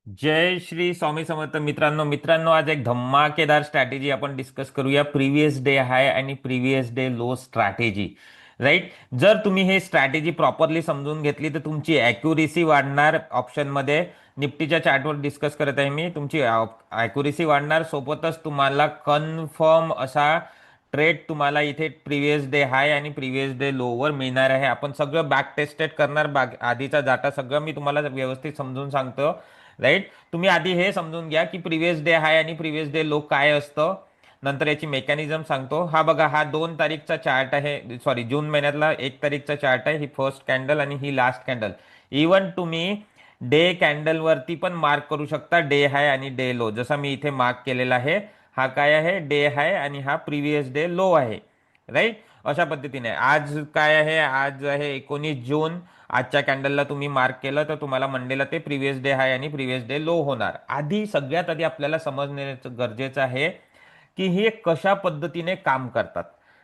जय श्री स्वामी समर्थ मित्रांनो आज एक धमाकेदार स्ट्रॅटेजी आपण डिस्कस करूया. प्रिव्हियस डे हाय आणि previous day low strategy. Right. जर तुम्ही हे स्ट्रॅटेजी प्रॉपरली समजून घेतली तर तुमची ॲक्युरेसी वाढणार. ऑप्शनमध्ये निफ्टीच्या चार्टवर डिस्कस करत आहे मी. तुमची ॲक्युरेसी वाढणार, सोबतच तुम्हाला कन्फर्म असा ट्रेड तुम्हाला इथे प्रिव्हियस डे हाय आणि प्रिव्हियस डे लोवर मिळणार आहे. आपण सगळं बॅक टेस्टेड करणार. आधीचा डाटा सगळं मी तुम्हाला व्यवस्थित समजून सांगतो. राईट. तुम्ही आधी हे समजून घ्या की प्रिव्हियस डे हाय आणि प्रिव्हियस डे लो काय असतं. नंतर याची मेकॅनिझम सांगतो. हा बघा, हा 2 तारीखचा चार्ट आहे. सॉरी, जून महिन्यातला 1 तारीखचा चार्ट आहे. ही फर्स्ट कॅन्डल आणि ही लास्ट कॅन्डल. इवन तुम्ही डे कॅन्डल वरती पण मार्क करू शकता डे हाय आणि डे लो. जसा मी इथे मार्क केलेला आहे. हा काय आहे? डे हाय आणि हा प्रिव्हियस डे लो आहे. राईट. अशा पद्धतीने आज काय आहे? आज आहे 19 जून. आजच्या कॅन्डलला तुम्ही मार्क केलं तर तुम्हाला मंडेला ते प्रिव्हियस डे हाय आणि प्रिव्हियस डे लो होणार. सगळ्यात आधी आपल्याला समजणे गरजेचं आहे की हे कशा पद्धतीने काम करतात.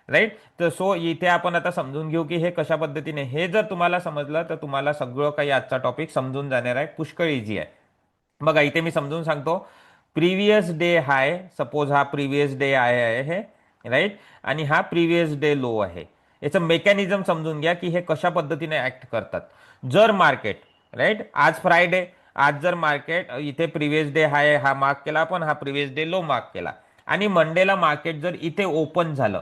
राईट. तर सो इथे आपण आता समजून घेऊ की हे कशा पद्धतीने. हे जर तुम्हाला समजलं तर तुम्हाला सगळं काही आजचा टॉपिक समजून जाणार आहे. पुष्कळ इझी आहे. बघा, इथे मी समजून सांगतो. प्रिव्हियस डे हाय, सपोज हा प्रिव्हियस डे आहे. राईट. आणि हा प्रिव्हियस डे लो आहे. याचं मेकॅनिझम समजून घ्या की हे कशा पद्धतीने ऍक्ट करतात. जर मार्केट, राईट, आज फ्रायडे, आज जर मार्केट इथे प्रिव्हियस डे हाय हा मार्क केला आपण, हा प्रिव्हियस डे लो मार्क केला, आणि मंडेला मार्केट जर इथे ओपन झालं,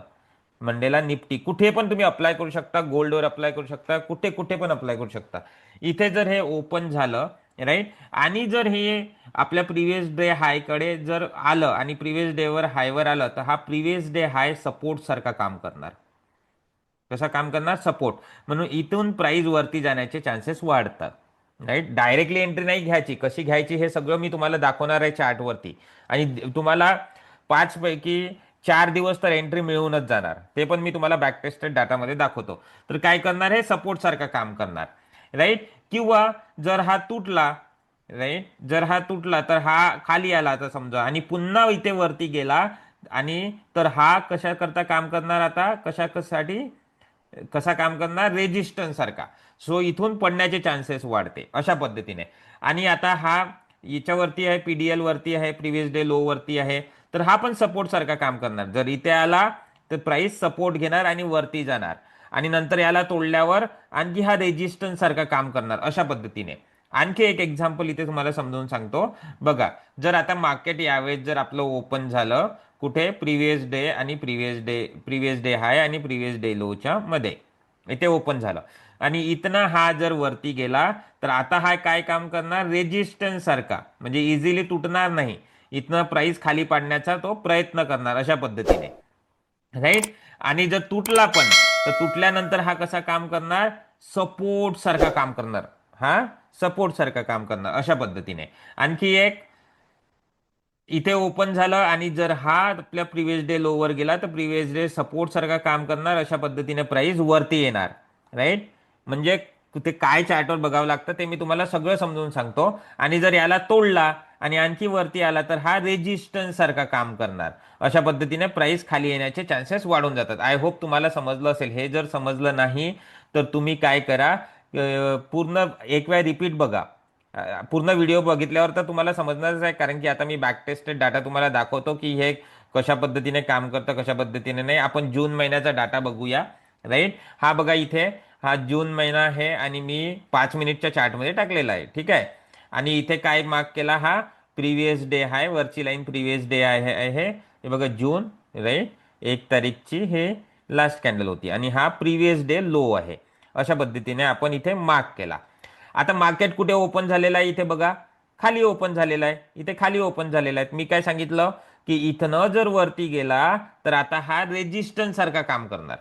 मंडेला निफ्टी कुठे पण तुम्ही अप्लाय करू शकता, गोल्डवर अप्लाय करू शकता, कुठे कुठे पण अप्लाय करू शकता. इथे जर हे ओपन झालं, राईट, आणि जर हे आपल्या प्रिव्हियस डे हायकडे जर आलं आणि प्रिव्हियस डेवर हायवर आलं, तर हा प्रिव्हियस डे हाय सपोर्ट सारखा काम करणार. कसा काम करणार? सपोर्ट. म्हणून इथून प्राइस वरती जाण्याचे चान्सेस वाढतात. राईट. डायरेक्टली एंट्री नाही घ्यायची. कशी घ्यायची हे सगळं मी तुम्हाला दाखवणार आहे चार्टवरती. आणि तुम्हाला 5 पैकी 4 दिवस तर एंट्री मिळूनच जाणार. ते पण मी तुम्हाला बॅकटेस्टेड डाटामध्ये दाखवतो. तर काय करणार? हे सपोर्ट सारखं काम करणार. राईट. किंवा जर हा तुटला, राईट, जर हा तुटला तर हा खाली आला आता समजा, आणि पुन्हा इथे वरती गेला, आणि तर हा कशा करता काम करणार? आता कशासाठी कसा काम करणार? रेजिस्टन्स सारखा. सो इथून पडण्याचे चान्सेस वाढते अशा पद्धतीने. आणि आता हा याच्यावरती आहे, पीडीएल वरती आहे, प्रिव्हियस डे लो वरती आहे, तर हा पण सपोर्ट सारखा काम करणार. जर इथे आला तर प्राइस सपोर्ट घेणार आणि वरती जाणार, आणि नंतर याला तोडल्यावर आणखी हा रेजिस्टन्स सारखा काम करणार अशा पद्धतीने. आणखी एक एक्झाम्पल इथे तुम्हाला समजावून सांगतो. बघा, जर आता मार्केट यावेळेस जर आपलं ओपन झालं कुठे? प्रिव्हियस डे हाय आणि प्रिव्हियस डे लोच्या मध्ये इथे ओपन झालं, आणि इथनं हा जर वरती गेला, तर आता हा काय काम करणार? रेजिस्टन्स सारखा, म्हणजे इझिली तुटणार नाही. इथनं प्राइस खाली पाडण्याचा तो प्रयत्न करणार अशा पद्धतीने. राईट. आणि जर तुटला पण, तर तुटल्यानंतर हा कसा काम करणार? सपोर्ट सारखा काम करणार. हा सपोर्ट सारखा काम करणार अशा पद्धतीने. आणखी एक, इथे ओपन झालं आणि जर हा आपल्या प्रिव्हियस डे लोवर गेला, तर प्रिव्हियस डे सपोर्ट सारखा काम करणार. अशा पद्धतीने प्राइस वरती येणार. राईट. म्हणजे ते काय चार्टवर बघावं लागतं ते मी तुम्हाला सगळं समजून सांगतो. आणि जर याला तोडला आणि आणखी वरती आला, तर हा रेजिस्टन्स सारखा काम करणार. अशा पद्धतीने प्राइस खाली येण्याचे चान्सेस वाढून जातात. आय होप तुम्हाला समजलं असेल. हे जर समजलं नाही तर तुम्ही काय करा, पूर्ण एक वेळा रिपीट बघा. पूर्ण व्हिडिओ बघितल्यावर तर तुम्हाला समजणारच आहे, कारण की आता मी बॅक टेस्टेड डाटा तुम्हाला दाखवतो की हे कशा पद्धतीने काम करतं, कशा पद्धतीने नाही. आपण जून महिन्याचा डाटा बघूया. राईट. हा बघा, इथे हा जून महिना आहे आणि मी 5 मिनिटच्या चार्टमध्ये टाकलेला आहे. ठीक आहे. आणि इथे काय मार्क केला? हा प्रिव्हियस डे हाय, वरची लाईन प्रिव्हियस डे आहे. हे बघा, जून, राईट, 1 तारीखची हे लास्ट कॅन्डल होती, आणि हा प्रिव्हियस डे लो आहे. अशा पद्धतीने आपण इथे मार्क केला. आता मार्केट कुठे ओपन झालेलं आहे? इथे बघा, खाली ओपन झालेला आहे. इथे खाली ओपन झालेला आहे. मी काय सांगितलं की इथनं जर वरती गेला, तर आता हा रेजिस्टन्स सारखा काम करणार.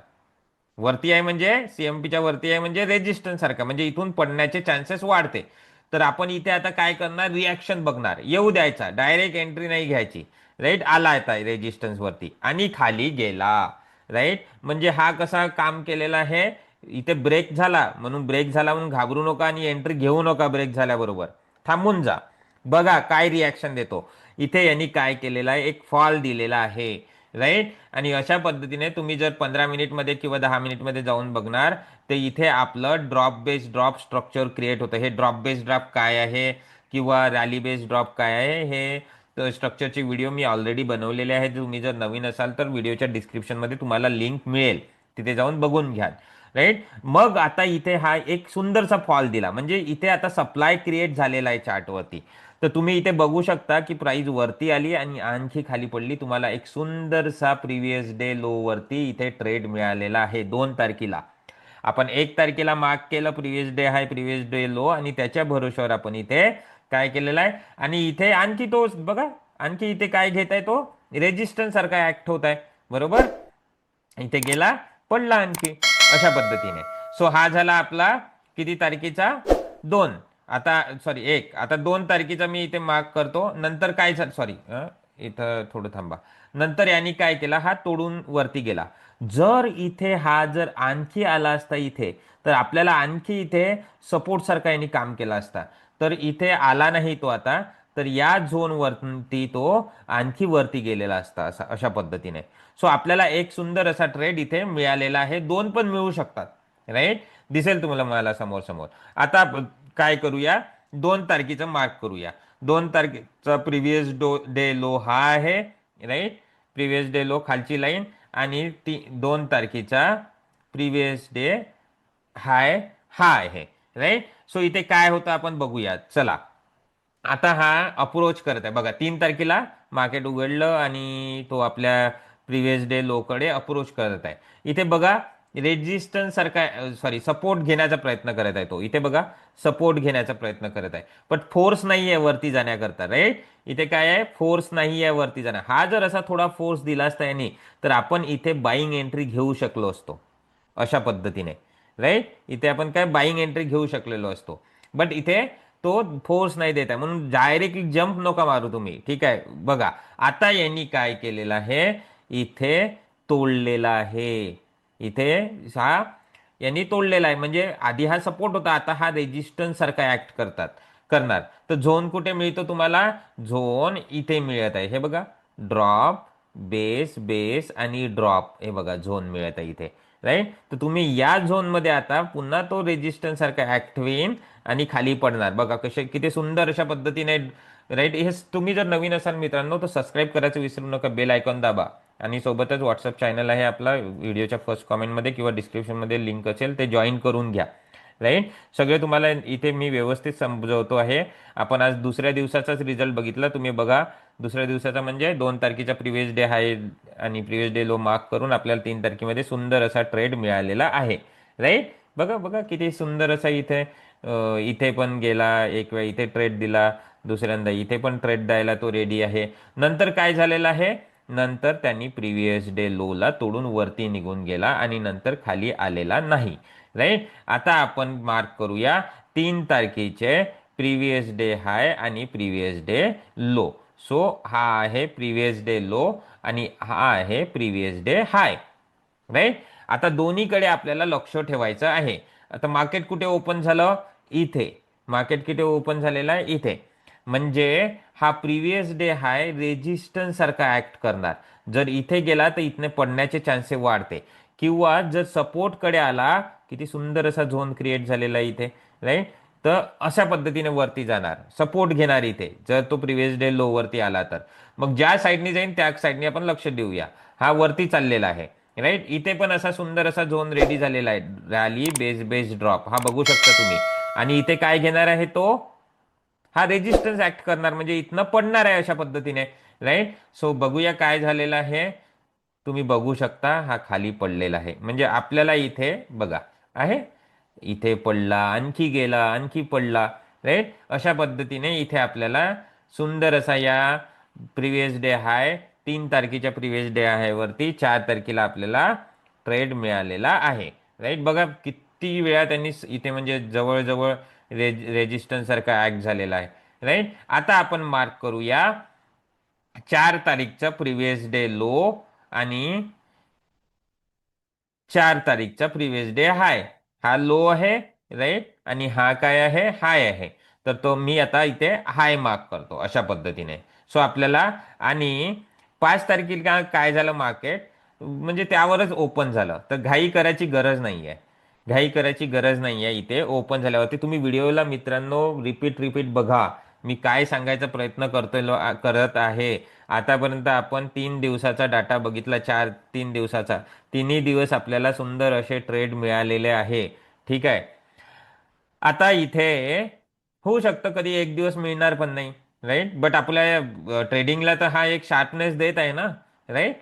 वरती आहे म्हणजे सीएमपीच्या वरती आहे, म्हणजे रेजिस्टन्स सारखा, म्हणजे इथून पडण्याचे चान्सेस वाढते. तर आपण इथे आता काय करणार? रिॲक्शन बघणार, येऊ द्यायचा, डायरेक्ट एंट्री नाही घ्यायची. राईट. आला आता रेजिस्टन्स वरती आणि खाली गेला. राईट. म्हणजे हा कसा काम केलेला आहे? इथे ब्रेक झाला म्हणून घाबरू नका आणि एंट्री घेऊ नका. ब्रेक झाल्याबरोबर थांबून जा, बघा काय रिॲक्शन देतो. इथे यांनी काय केलेलं आहे? एक फॉल दिलेला आहे. राईट. आणि अशा पद्धतीने तुम्ही जर 15 मिनिटमध्ये किंवा 10 मिनिटमध्ये जाऊन बघणार, तर इथे आपलं drop base drop structure create होतं. हे ड्रॉप बेस ड्रॉप काय आहे? किंवा रॅली बेस्ड ड्रॉप काय आहे हे स्ट्रक्चरचे व्हिडिओ मी ऑलरेडी बनवलेले आहेत. तुम्ही जर नवीन असाल तर व्हिडिओच्या डिस्क्रिप्शनमध्ये तुम्हाला लिंक मिळेल, तिथे जाऊन बघून घ्या. राईट. मग आता इथे हा एक सुंदरसा फॉल दिला, म्हणजे इथे आता सप्लाय क्रिएट झालेला आहे चार्टवरती. तर तुम्ही इथे बघू शकता की प्राइस वरती आली आणि आणखी खाली पडली. तुम्हाला एक सुंदरसा प्रिव्हियस डे लो वरती इथे ट्रेड मिळालेला आहे 2 तारखेला. आपण 1 तारखेला मार्क केलं प्रिव्हियस डे हाय प्रिव्हियस डे लो, आणि त्याच्या भरोश्यावर आपण इथे काय केलेलं आहे. आणि इथे आणखी तो बघा, आणखी इथे काय घेत आहे, तो रेजिस्टन्स सारखा ऍक्ट होत आहे. बरोबर. इथे गेला, पडला आणखी, अशा पद्धतीने. सो हा झाला आपला किती तारखेचा, 2. आता सॉरी 1. आता 2 तारखेचा मी इथे मार्क करतो. नंतर काय सॉरी, इथं थोडं थांबा. नंतर यांनी काय केला, हा तोडून वरती गेला. जर इथे हा जर आणखी आला असता इथे, तर आपल्याला आणखी इथे सपोर्ट सारखा यांनी काम केला असता. तर इथे आला नाही तो आता, तर या झोन वरती तो आणखी वरती गेलेला असता, अशा पद्धतीने. सो आपल्याला एक सुंदर असा ट्रेड इथे मिळालेला आहे. 2 पण मिळू शकतात. राईट. दिसेल तुम्हाला मला समोर समोर. आता काय करूया, 2 तारखेचा मार्क करूया. 2 तारखेचा प्रिव्हियस डे लो हा आहे. राईट. प्रिव्हियस डे लो खालची लाईन, आणि 2 तारखेचा प्रिव्हियस डे हाय हा आहे. राईट. सो इथे काय होतं आपण बघूयात, चला. आता हा अप्रोच करत आहे बघा. 3 तारखेला मार्केट उघडलं आणि तो आपल्या प्रिव्हियस डे लो कडे अप्रोच करत आहे. इथे बघा रेजिस्टन्स सारखा, सॉरी सपोर्ट घेण्याचा प्रयत्न करत आहे तो. इथे बघा सपोर्ट घेण्याचा प्रयत्न करत आहे, पण फोर्स नाही आहे वरती जाण्याकरता. राईट. इथे काय आहे, फोर्स नाही आहे वरती जाण्या. हा जर असा थोडा फोर्स दिला असता यांनी, तर आपण इथे बाईंग एंट्री घेऊ शकलो असतो, अशा पद्धतीने. राईट. इथे आपण काय बाईंग एंट्री घेऊ शकलेलो असतो. बट इथे तो फोर्स नाही देत आहे, म्हणून डायरेक्टली जंप नका मारू तुम्ही. ठीक आहे. बघा आता यांनी काय केलेलं आहे, इथे तोडलेला आहे. इथे हा यांनी तोडलेला आहे, म्हणजे आधी हा सपोर्ट होता, आता हा रेजिस्टन्स सारखा ऍक्ट करणार. तर झोन कुठे मिळतो तुम्हाला, झोन इथे मिळत आहे. हे बघा, ड्रॉप बेस बेस आणि ड्रॉप, हे बघा झोन मिळत आहे इथे. राईट. तर तुम्ही या झोन मध्ये आता पुन्हा तो रेजिस्टन्स सारखा ऍक्ट होईल आणि खाली पडणार. बघा कसे किती सुंदर अशा पद्धतीने. राईट. हे तुम्ही जर नवीन असाल मित्रांनो, तर सबस्क्राईब करायचं विसरू नका, बेल आयकॉन दाबा. आणि सोबतच व्हॉट्सअप चॅनल आहे आपला, व्हिडिओच्या फर्स्ट कॉमेंटमध्ये किंवा डिस्क्रिप्शनमध्ये लिंक असेल, ते जॉईन करून घ्या. राईट. सगळे तुम्हाला इथे मी व्यवस्थित समजवतो आहे. आपण आज दुसऱ्या दिवसाचाच रिझल्ट बघितला. तुम्ही बघा, दुसऱ्या दिवसाचा म्हणजे 2 तारखेचा प्रिव्हियस डे हाय आणि प्रिव्हियस डे लो मार्क करून आपल्याला 3 तारखेमध्ये सुंदर असा ट्रेड मिळालेला आहे. राईट. बघा बघा किती सुंदर असा इथे इथे पण गेला एक वेळ, इथे ट्रेड दिला, दुसऱ्यांदा इथे पण ट्रेड द्यायला तो रेडी आहे. नंतर काय झालेलं आहे, नंतर त्यांनी प्रिव्हियस डे लोला तोडून वरती निघून गेला आणि नंतर खाली आलेला नाही. राईट. आता आपण मार्क करूया 3 तारखेचे प्रिव्हियस डे हाय आणि प्रिव्हियस डे लो. सो हा आहे प्रिव्हियस डे लो आणि हा आहे प्रिव्हियस डे हाय. राईट. आता दोन्हीकडे आपल्याला लक्ष ठेवायचं आहे. आता मार्केट कुठे ओपन झालं, इथे. मार्केट कुठे ओपन झालेला आहे, इथे. म्हणजे हा प्रिव्हियस डे हाय रेजिस्टन्स सारखा ऍक्ट करणार. जर इथे गेला तर इथने पडण्याचे चान्सेस वाढते, किंवा जर सपोर्ट कडे आला, किती सुंदर असा झोन क्रिएट झालेला आहे इथे. राईट. तर अशा पद्धतीने वरती जाणार, सपोर्ट घेणार इथे, जर तो प्रिव्हियस डे लो वरती आला तर. मग ज्या साईडने जाईल त्या साईडने आपण लक्ष देऊया. हा वरती चाललेला आहे. राईट. इथे पण असा सुंदर असा झोन रेडी झालेला आहे, रॅली बेस बेस ड्रॉप, हा बघू शकता तुम्ही. आणि इथे काय घेणार आहे तो, हा रेजिस्टन्स ऍक्ट करणार, म्हणजे इथनं पडणार आहे अशा पद्धतीने. राईट. सो बघूया काय झालेलं आहे. तुम्ही बघू शकता हा खाली पडलेला आहे, म्हणजे आपल्याला इथे बघा आहे, इथे पडला, आणखी गेला, आणखी पडला. राईट. अशा पद्धतीने इथे आपल्याला सुंदर असा या प्रिव्हियस डे हाय, 3 तारखेच्या प्रिव्हियस डे हाय वरती 4 तारखेला आपल्याला ट्रेड मिळालेला आहे. राईट. बघा किती वेळा त्यांनी इथे म्हणजे जवळजवळ रेजिस्टन्स सारखा ऍक्ट झालेला आहे. राईट. आता आपण मार्क करूया 4 तारीखचा प्रिव्हियस डे लो आणि 4 तारीखचा प्रिव्हियस डे हाय. हा लो आहे. राईट. आणि हा काय आहे, हाय आहे. तर तो मी आता इथे हाय मार्क करतो अशा पद्धतीने. सो आपल्याला, आणि 5 तारखेला काय झालं, मार्केट म्हणजे त्यावरच ओपन झालं, तर घाई करायची गरज नाहीये. घाई करायची गरज नाहीये. इथे ओपन झाल्यावरती तुम्ही व्हिडिओला मित्रांनो रिपीट बघा, मी काय सांगायचा प्रयत्न करत आहे, आतापर्यंत आपण 3 दिवसाचा डाटा बघितला, 3 दिवसाचा. तिन्ही दिवस आपल्याला सुंदर असे ट्रेड मिळालेले आहे. ठीक आहे. आता इथे होऊ शकतं कधी एक दिवस मिळणार पण नाही, राईट. बट आपल्या ट्रेडिंगला तर हा एक शार्पनेस देत आहे ना, राईट.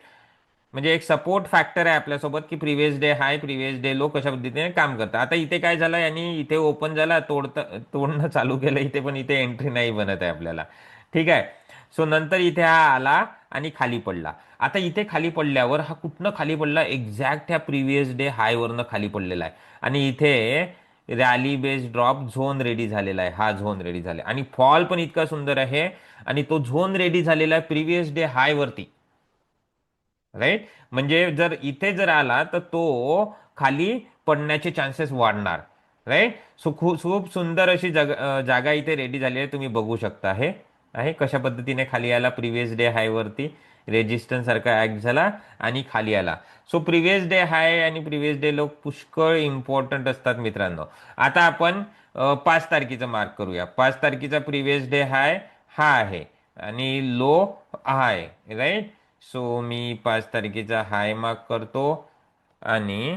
म्हणजे एक सपोर्ट फॅक्टर आहे आपल्यासोबत की प्रिव्हियस डे हाय प्रिव्हियस डे लो कशा पद्धतीने काम करतं. आता इथे काय झालं, आणि इथे ओपन झाला, तोडणं चालू केलं इथे, पण इथे एंट्री नाही बनत आहे आपल्याला. ठीक आहे. सो नंतर इथे हा आला आणि खाली पडला. आता इथे खाली पडल्यावर हा कुठनं खाली पडला, एक्झॅक्ट ह्या प्रिव्हियस डे हाय वरनं खाली पडलेला आहे. आणि इथे rally based drop zone ready झालेला आहे, हा झोन रेडी झाला आणि फॉल पण इतका सुंदर आहे. आणि तो झोन रेडी झालेला आहे प्रिव्हियस डे हाय वरती, राईट. म्हणजे जर इथे जर आला तर तो खाली पडण्याचे चान्सेस वाढणार, राईट. सो खूप सुंदर अशी जागा इथे रेडी झाली आहे, तुम्ही बघू शकता. हे आहे कशा पद्धतीने खाली आला प्रिव्हियस डे हाय वरती, रेजिस्टन्स सारखा ऍक्ट झाला आणि खाली आला. सो प्रिव्हियस डे हाय आणि प्रिव्हियस डे लो पुष्कळ इम्पॉर्टंट असतात मित्रांनो. आता आपण 5 तारखेचा मार्क करूया. 5 तारखेचा प्रिव्हियस डे हाय हा आहे आणि लो हा आहे, राईट. सो मी 5 तारखेचा हाय मार्क करतो आणि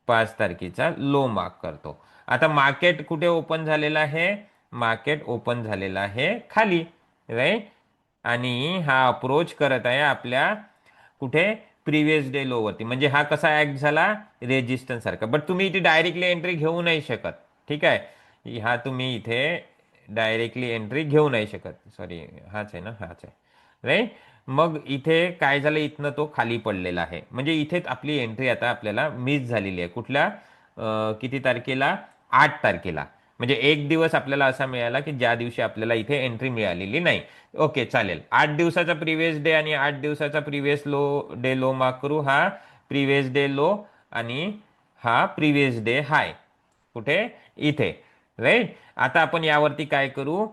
5 तारखेचा लो मार्क करतो. आता मार्केट कुठे ओपन झालेला आहे, मार्केट ओपन झालेला आहे खाली, राईट. आणि हा अप्रोच करत आहे आपल्या कुठे, प्रिव्हियस डे लो वरती. म्हणजे हा कसा ऍक्ट झाला, रेजिस्टन्स सारखा. बट तुम्ही इथे डायरेक्टली एंट्री घेऊ नाही शकत. ठीक आहे. हा तुम्ही इथे डायरेक्टली एंट्री घेऊ नाही शकत. सॉरी, हाच आहे ना, हाच आहे, राईट. मग इथे काय झालं, इथनं तो खाली पडलेला आहे. म्हणजे इथेच आपली एंट्री आता आपल्याला मिस झालेली आहे. कुठल्या किती तारखेला, 8 तारखेला. म्हणजे एक दिवस आपल्याला असा मिळाला की ज्या दिवशी आपल्याला इथे एंट्री मिळालेली नाही. ओके, चालेल. 8 दिवसाचा प्रिव्हियस डे आणि 8 दिवसाचा प्रिव्हियस लो मार्क करू. हा प्रिव्हियस डे लो आणि हा प्रिव्हियस डे हाय कुठे, इथे, राईट. आता आपण यावरती काय करू,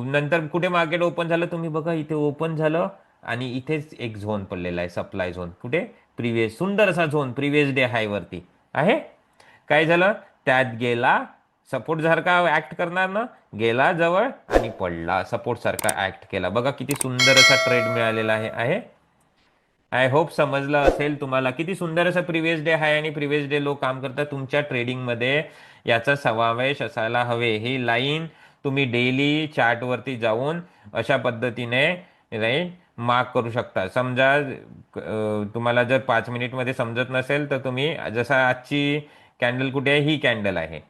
नंतर कुठे मार्केट ओपन झालं तुम्ही बघा, इथे ओपन झालं आणि इथेच एक झोन पडलेला आहे, सप्लाय झोन. कुठे, प्रिव्हियस, सुंदर असा झोन प्रिव्हियस डे हाय वरती आहे. काय झालं, त्यात गेला, सपोर्ट सारखा ऍक्ट करणार ना, गेला जवळ आणि पडला, सपोर्ट सारखा ऍक्ट केला. बघा किती सुंदर असा ट्रेड मिळालेला आहे. आय होप समजलं असेल तुम्हाला किती सुंदर असं प्रिव्हियस डे हाय आणि प्रिव्हियस डे लो काम करतात तुमच्या ट्रेडिंगमध्ये. याचा समावेश असायला हवे. ही लाईन तुम्ही डेली चार्टवरती जाऊन अशा पद्धतीने, राईट, मार्क करू शकता. समजा तुम्हाला जर 5 मिनिटमध्ये समजत नसेल तर तुम्ही, जसा आजची कॅन्डल कुठे आहे, ही कॅन्डल आहे,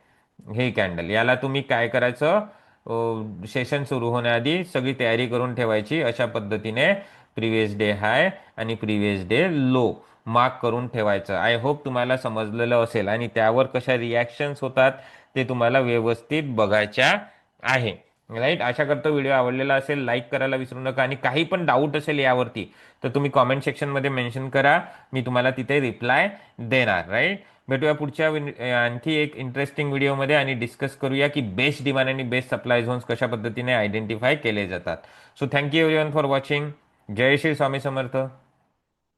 हे कॅन्डल, याला तुम्ही काय करायचं, सेशन सुरू होण्याआधी सगळी तयारी करून ठेवायची. अशा पद्धतीने प्रिव्हियस डे हाय आणि प्रिव्हियस डे लो मार्क करून ठेवायचं. आय होप तुम्हाला समजलेलं असेल आणि त्यावर कशा रिॲक्शन्स होतात ते तुम्हाला व्यवस्थित बघायच्या आहे, राईट. आशा करतो व्हिडिओ आवडलेला असेल. लाईक करायला विसरू नका आणि काही पण डाऊट असेल यावरती तर तुम्ही कॉमेंट सेक्शनमध्ये मेन्शन करा, मी तुम्हाला तिथे रिप्लाय देणार, राईट. भेटूया पुढच्या आणखी एक इंटरेस्टिंग व्हिडिओमध्ये आणि डिस्कस करूया की बेस्ट डिमांड आणि बेस्ट सप्लाय झोन्स कशा पद्धतीने आयडेंटिफाय केले जातात. So thank you everyone for watching. जय श्री स्वामी समर्थ.